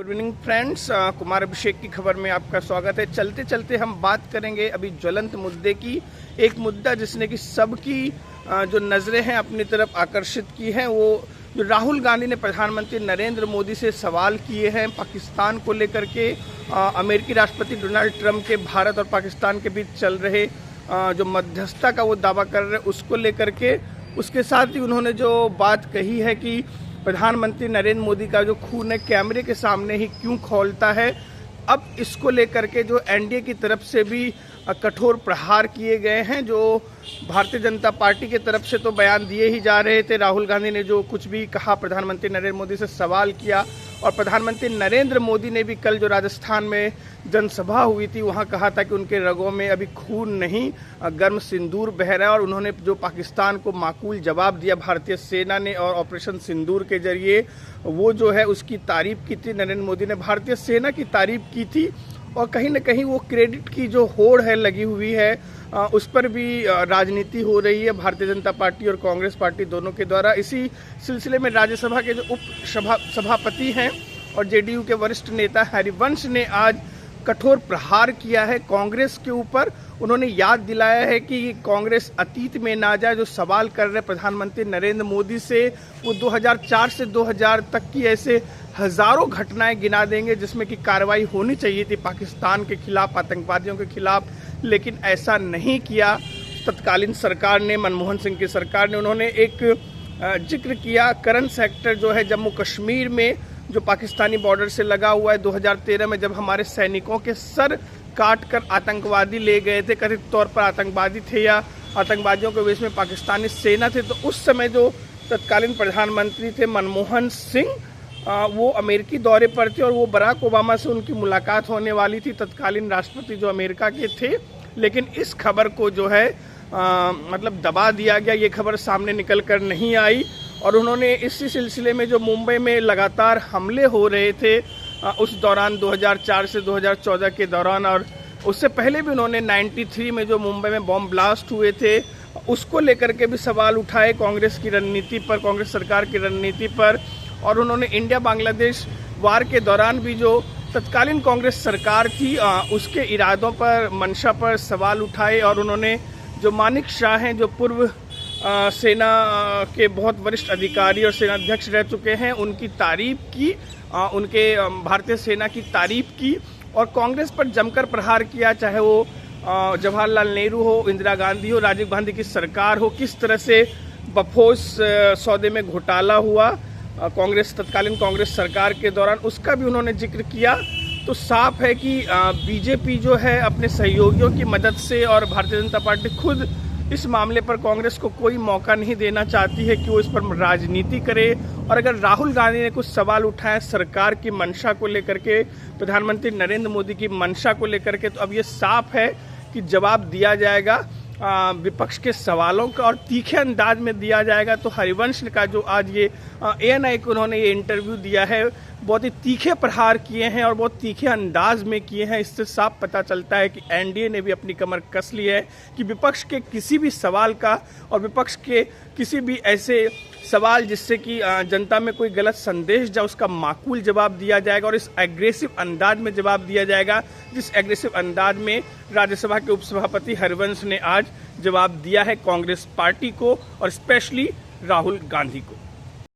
Good evening friends, Kumar Abhishek की खबर में आपका स्वागत है। चलते चलते हम बात करेंगे अभी ज्वलंत मुद्दे की। एक मुद्दा जिसने कि सबकी जो नज़रें हैं अपनी तरफ आकर्षित की हैं, वो जो राहुल गांधी ने प्रधानमंत्री नरेंद्र मोदी से सवाल किए हैं पाकिस्तान को लेकर के। अमेरिकी राष्ट्रपति डोनाल्ड ट्रंप के भारत और पाकिस्तान के बीच चल रहे जो मध्यस्थता का वो दावा कर रहे हैं उसको लेकर के। उसके साथ ही उन्होंने जो बात कही है कि प्रधानमंत्री नरेंद्र मोदी का जो खून है कैमरे के सामने ही क्यों खौलता है। अब इसको लेकर के जो एनडीए की तरफ से भी कठोर प्रहार किए गए हैं। जो भारतीय जनता पार्टी की तरफ से तो बयान दिए ही जा रहे थे। राहुल गांधी ने जो कुछ भी कहा, प्रधानमंत्री नरेंद्र मोदी से सवाल किया, और प्रधानमंत्री नरेंद्र मोदी ने भी कल जो राजस्थान में जनसभा हुई थी वहां कहा था कि उनके रगों में अभी खून नहीं, गर्म सिंदूर बह रहा है। और उन्होंने जो पाकिस्तान को माकूल जवाब दिया भारतीय सेना ने और ऑपरेशन सिंदूर के जरिए, वो जो है उसकी तारीफ की थी। नरेंद्र मोदी ने भारतीय सेना की तारीफ की थी और कहीं ना कहीं वो क्रेडिट की जो होड़ है लगी हुई है, उस पर भी राजनीति हो रही है भारतीय जनता पार्टी और कांग्रेस पार्टी दोनों के द्वारा। इसी सिलसिले में राज्यसभा के जो सभापति हैं और जेडीयू के वरिष्ठ नेता हरिवंश ने आज कठोर प्रहार किया है कांग्रेस के ऊपर। उन्होंने याद दिलाया है कि कांग्रेस अतीत में ना जाए। जो सवाल कर रहे प्रधानमंत्री नरेंद्र मोदी से, वो 2004 से 2000 तक की ऐसे हजारों घटनाएं गिना देंगे जिसमें कि कार्रवाई होनी चाहिए थी पाकिस्तान के खिलाफ, आतंकवादियों के खिलाफ, लेकिन ऐसा नहीं किया तत्कालीन सरकार ने, मनमोहन सिंह की सरकार ने। उन्होंने एक जिक्र किया करन सेक्टर जो है जम्मू कश्मीर में, जो पाकिस्तानी बॉर्डर से लगा हुआ है, 2013 में जब हमारे सैनिकों के सर काट कर आतंकवादी ले गए थे, कथित तौर पर आतंकवादी थे या आतंकवादियों के वेश में पाकिस्तानी सेना थे, तो उस समय जो तत्कालीन प्रधानमंत्री थे मनमोहन सिंह, वो अमेरिकी दौरे पर थे और वो बराक ओबामा से उनकी मुलाकात होने वाली थी, तत्कालीन राष्ट्रपति जो अमेरिका के थे। लेकिन इस खबर को जो है मतलब दबा दिया गया, ये खबर सामने निकल कर नहीं आई। और उन्होंने इसी सिलसिले में जो मुंबई में लगातार हमले हो रहे थे उस दौरान 2004 से 2014 के दौरान, और उससे पहले भी उन्होंने 93 में जो मुंबई में बॉम्ब ब्लास्ट हुए थे उसको लेकर के भी सवाल उठाए कांग्रेस की रणनीति पर, कांग्रेस सरकार की रणनीति पर। और उन्होंने इंडिया बांग्लादेश वार के दौरान भी जो तत्कालीन कांग्रेस सरकार थी उसके इरादों पर, मंशा पर सवाल उठाए। और उन्होंने जो मानिक शाह हैं, जो पूर्व सेना के बहुत वरिष्ठ अधिकारी और सेनाध्यक्ष रह चुके हैं, उनकी तारीफ की, उनके भारतीय सेना की तारीफ की और कांग्रेस पर जमकर प्रहार किया। चाहे वो जवाहरलाल नेहरू हो, इंदिरा गांधी हो, राजीव गांधी की सरकार हो, किस तरह से बफोस सौदे में घोटाला हुआ कांग्रेस, तत्कालीन कांग्रेस सरकार के दौरान, उसका भी उन्होंने जिक्र किया। तो साफ है कि बीजेपी जो है अपने सहयोगियों की मदद से और भारतीय जनता पार्टी खुद इस मामले पर कांग्रेस को कोई मौका नहीं देना चाहती है कि वो इस पर राजनीति करे। और अगर राहुल गांधी ने कुछ सवाल उठाए सरकार की मंशा को लेकर के, प्रधानमंत्री नरेंद्र मोदी की मंशा को लेकर के, तो अब ये साफ है कि जवाब दिया जाएगा विपक्ष के सवालों का और तीखे अंदाज में दिया जाएगा। तो हरिवंश का जो आज ये ANI को उन्होंने ये इंटरव्यू दिया है, बहुत ही तीखे प्रहार किए हैं और बहुत तीखे अंदाज में किए हैं। इससे साफ पता चलता है कि एनडीए ने भी अपनी कमर कस ली है कि विपक्ष के किसी भी सवाल का और विपक्ष के किसी भी ऐसे सवाल जिससे कि जनता में कोई गलत संदेश जाए, उसका माकूल जवाब दिया जाएगा और इस एग्रेसिव अंदाज में जवाब दिया जाएगा, जिस एग्रेसिव अंदाज में राज्यसभा के उपसभापति हरिवंश ने आज जवाब दिया है कांग्रेस पार्टी को और स्पेशली राहुल गांधी को।